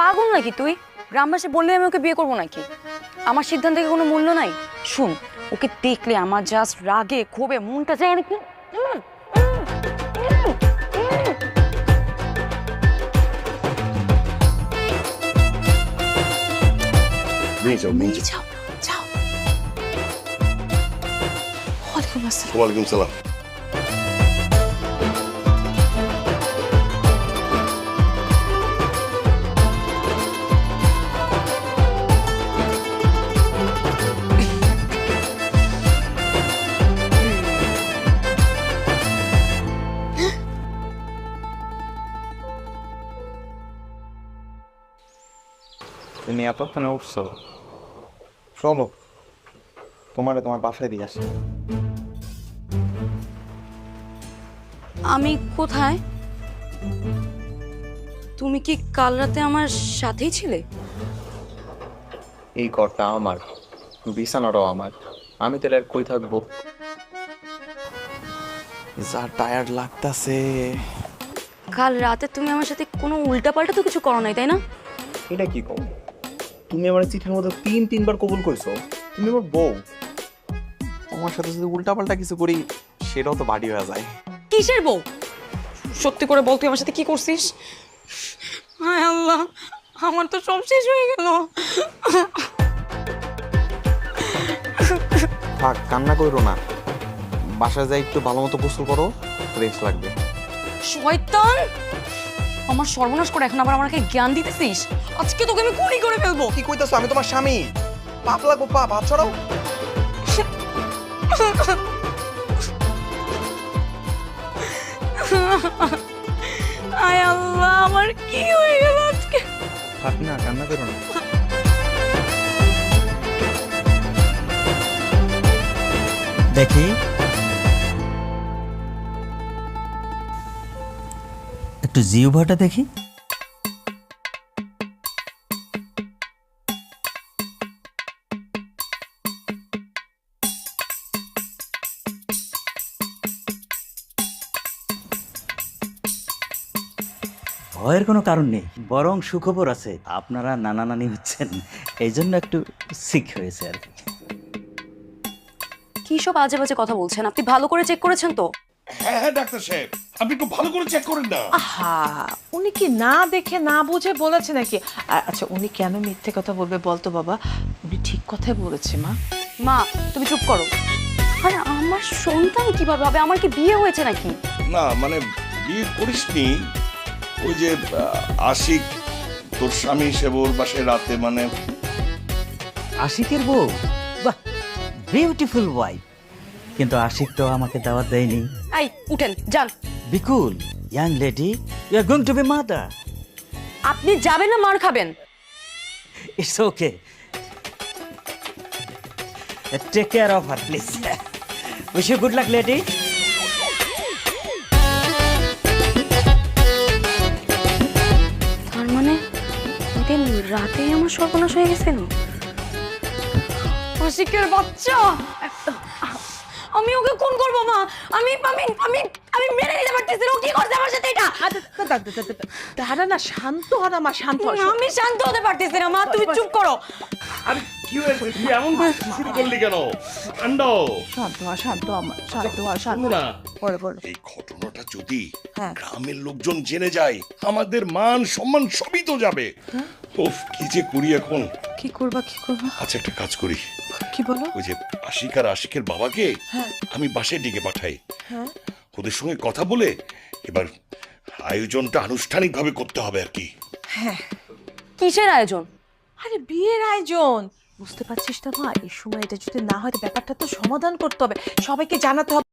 পাগল নাকি তুই? গ্রামবাসী বললে আমি ওকে বিয়ে করবো নাকি? আমার সিদ্ধান্তে কোনো মূল্য নাই? শুন, ওকে দেখলে আমার জাস্ট রাগে ক্ষোভে মনটা যায় নাকি। যাও যাও। ওয়ালাইকুম আসসালাম। ওয়ালাইকুম সালাম। তুমি এতক্ষণে উঠছো, চলো তোমারে তোমার বাসায় দিয়ে আসি। আমি কোথায়? তুমি কি কাল রাতে আমার সাথেই ছিলে? এই ঘরটা আমার, বিছানাটাও আমার, আমি তাহলে আর কই থাকবো? যা টায়ার্ড লাগতাছে। কাল রাতে তুমি আমার সাথে কোনো উল্টাপাল্টা তো কিছু করো নাই, তাই না? এটা কি কও? তুমি আমার চিঠির মধ্যে তিনবার কবুল করছো তুমি আমার বউ। আমার সাথে যদি উল্টাপাল্টা কিছু করি সেটাও তো বাড়ি হয়ে যায়। কিসের বউ? সত্যি করে বল, তুই আমার সাথে কি করছিস? হায় আল্লাহ, আমার তো সব শেষ হয়ে গেল। থাক, কান্না করো না, বাসায় যাই একটু ভালো মতো গোসল করো, রেস্ট লাগবে। শয়তান, আমার সর্বনাশ করে এখন আবার আমাকে জ্ঞান দিতেছিস? আজকে তোকে আমি খুনই করে ফেলবো। কি কইতাছো? আমি তোমার স্বামী, পাপ লাগবো, পাপ হাত ছড়াও। আয় আল্লাহ, আমার কি হয়ে গেল আজকে? থাক না, কান্না করো না। দেখি একটু জিহ্বাটা দেখি। ভয়ের কোনো কারণ নেই, বরং সুখবর আছে, আপনারা নানা নানি হচ্ছেন, এই জন্য একটু সিক হয়েছে আর কি। কি সব আজে বাজে কথা বলছেন? আপনি ভালো করে চেক করেছেন তো? হ্যাঁ হ্যাঁ ডাক্তার সাহেব, আপনি খুব ভালো করে চেক করেন না। আহা, উনি কি না দেখে না বুঝে বলেছে নাকি? আচ্ছা, উনি কেন মিথ্যে কথা বলবে বলতো বাবা? উনি ঠিক কথাই বলেছে মা। মা, তুমি চুপ করো। আরে আমার সন্তান কিভাবে হবে? আমার কি বিয়ে হয়েছে নাকি? না মানে বিয়ে করিসনি, ওই যে আশিক তোর স্বামী হিসেবে ওর বাসায় রাতে মানে। আশিকের বউ? বাহ, বিউটিফুল ওয়াইফ। কিন্তু আশিক তো আমাকে দাওয়াত দেয়নি। এই উঠেন, যান। Be cool, young lady, you are going to be mother. আপনি যাবেন না মার খাবেন? It's okay, take care of her please. Wish you good luck lady. তার মানে দিন রাতেই আমার সর্বনাশ হয়ে গেছিল। আশিকের বাচ্চা, আমি ওকে খুন করবো মা। আমি আমি আমি আমি মেনে নিতে পারতেছি না। ও কি করছে আমার সাথে এটা? দাঁড়া না, শান্ত হ না মা, শান্ত হ। আমি শান্ত হতে পারতেছি না মা, তুমি চুপ করো। আরে কি হয়েছে, তুই এমন শুরু করলি কেন? কাণ্ড। শান্ত হ, শান্ত হ, শান্ত হ, শান্ত না বড় বড়। এই ঘটনাটা যদি হ্যাঁ। গ্রামের লোকজন জেনে যায়, আমাদের মান সম্মান সবই তো যাবে। ওফ, কি যে করি এখন। কি করবা কি করবা? আচ্ছা একটা কাজ করি, কি বলো? ওই যে আশিক আর আশিকের বাবাকে আমি বাসায় ডেকে পাঠাই, হ্যাঁ, ওদের সঙ্গে কথা বলে এবার আয়োজনটা আনুষ্ঠানিকভাবে করতে হবে আর কি। কিসের আয়োজন? আরে বিয়ের আয়োজন। বুঝতে পারছিস না মা, এই সময় এটা যদি না হয় তো ব্যাপারটা তো সমাধান করতে হবে, সবাইকে জানাতে হবে।